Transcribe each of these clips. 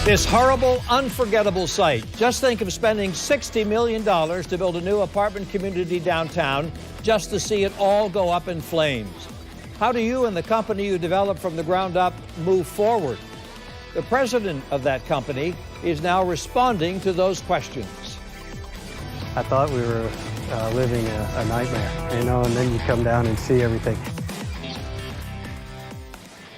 This horrible, unforgettable sight. Just think of spending $60 million to build a new apartment community downtown just to see it all go up in flames. How do you and the company you developed from the ground up move forward? The president of that company is now responding to those questions. I thought we were living a nightmare, you know, and then you come down and see everything.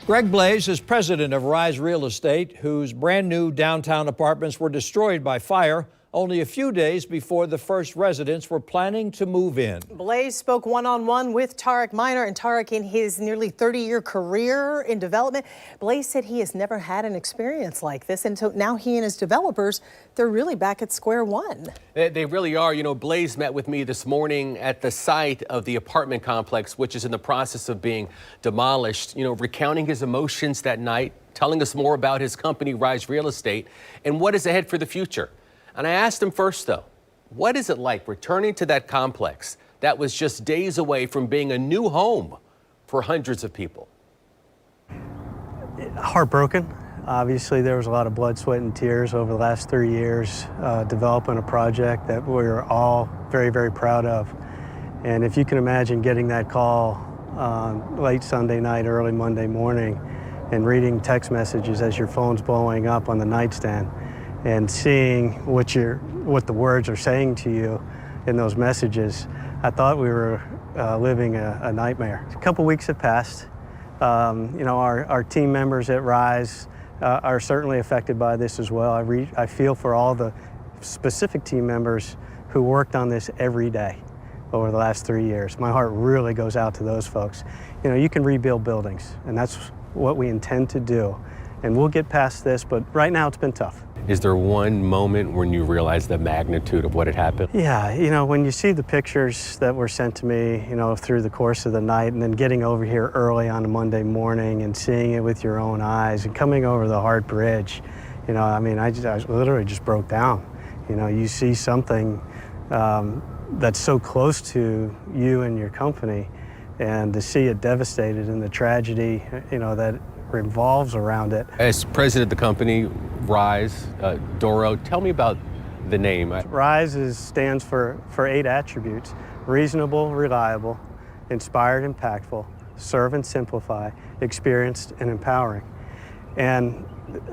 Greg Blais is president of RISE Real Estate, whose brand new downtown apartments were destroyed by fire only a few days before the first residents were planning to move in. Blais spoke one-on-one with Tarek Minor, and Tarek, in his nearly 30-year career in development, Blais said he has never had an experience like this, and so now he and his developers, they're really back at square one. They really are. You know, Blais met with me this morning at the site of the apartment complex, which is in the process of being demolished, you know, recounting his emotions that night, telling us more about his company, RISE Real Estate, and what is ahead for the future. And I asked him first, though, what is it like returning to that complex that was just days away from being a new home for hundreds of people? Heartbroken. Obviously, there was a lot of blood, sweat, and tears over the last 3 years developing a project that we're all very, very proud of. And if you can imagine getting that call late Sunday night, early Monday morning, and reading text messages as your phone's blowing up on the nightstand, and seeing what the words are saying to you in those messages, I thought we were living a nightmare. A couple weeks have passed. You know, our team members at RISE are certainly affected by this as well. I feel for all the specific team members who worked on this every day over the last 3 years. My heart really goes out to those folks. You know, you can rebuild buildings, and that's what we intend to do. And we'll get past this, but right now it's been tough. Is there one moment when you realize the magnitude of what had happened? Yeah, you know, when you see the pictures that were sent to me, you know, through the course of the night, and then getting over here early on a Monday morning and seeing it with your own eyes and coming over the Hart Bridge, you know, I mean, I literally just broke down. You know, you see something that's so close to you and your company, and to see it devastated and the tragedy, you know, that revolves around it. As president of the company, RISE Doro, tell me about the name. RISE stands for 8 attributes: reasonable, reliable, inspired, impactful, serve and simplify, experienced, and empowering. And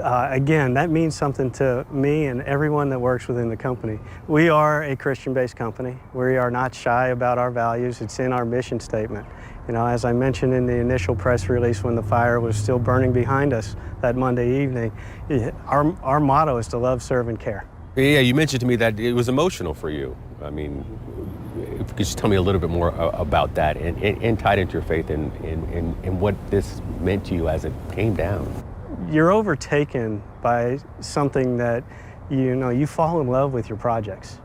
again, that means something to me and everyone that works within the company. We are a Christian-based company. We are not shy about our values. It's in our mission statement. You know, as I mentioned in the initial press release when the fire was still burning behind us that Monday evening, our motto is to love, serve, and care. Yeah, you mentioned to me that it was emotional for you. I mean, if you could just tell me a little bit more about that and tied into your faith and what this meant to you as it came down. You're overtaken by something that, you know, you fall in love with your projects.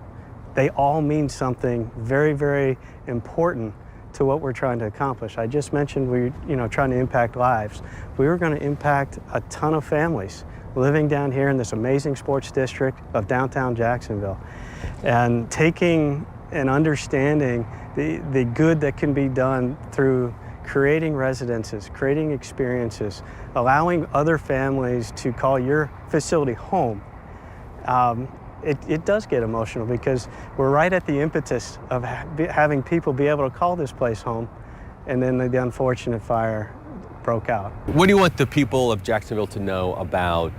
They all mean something very, very important to what we're trying to accomplish. I just mentioned we're, you know, trying to impact lives. We were going to impact a ton of families living down here in this amazing sports district of downtown Jacksonville, and taking and understanding the good that can be done through creating residences, creating experiences, allowing other families to call your facility home. It does get emotional because we're right at the impetus of having people be able to call this place home, and then the unfortunate fire broke out. What do you want the people of Jacksonville to know about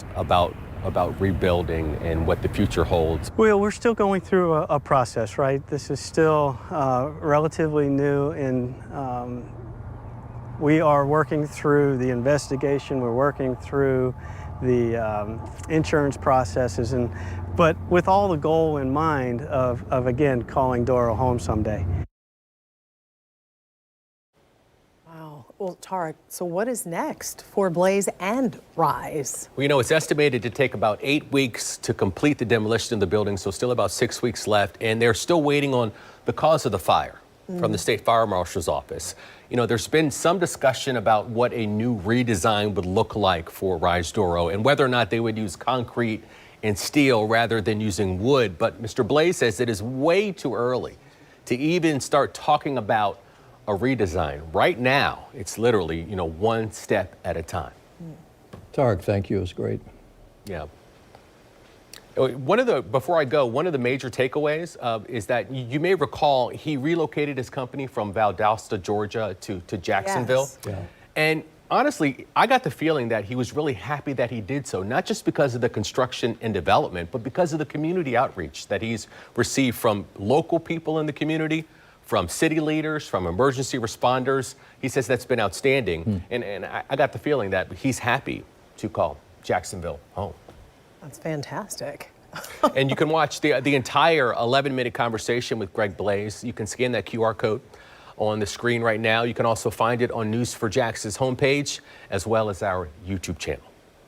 rebuilding and what the future holds? Well, we're still going through a process, right? This is still relatively new, and we are working through the investigation. We're working through the insurance processes, but with all the goal in mind of again calling Doro home someday. Wow. Well, Tarek, so what is next for Blais and RISE? Well, you know, it's estimated to take about 8 weeks to complete the demolition of the building, so still about 6 weeks left, and they're still waiting on the cause of the fire from the state fire marshal's office. You know, there's been some discussion about what a new redesign would look like for RISE Doro and whether or not they would use concrete and steel rather than using wood. But Mr. Blais says it is way too early to even start talking about a redesign. Right now, it's literally, you know, one step at a time. Tarek, thank you. It was great. Yeah. Before I go, one of the major takeaways is that you may recall he relocated his company from Valdosta, Georgia to Jacksonville. Yes. Yeah. And honestly, I got the feeling that he was really happy that he did so, not just because of the construction and development, but because of the community outreach that he's received from local people in the community, from city leaders, from emergency responders. He says that's been outstanding. And I got the feeling that he's happy to call Jacksonville home. That's fantastic. And you can watch the entire 11-minute conversation with Greg Blais. You can scan that QR code on the screen right now. You can also find it on News4JAX's homepage, as well as our YouTube channel.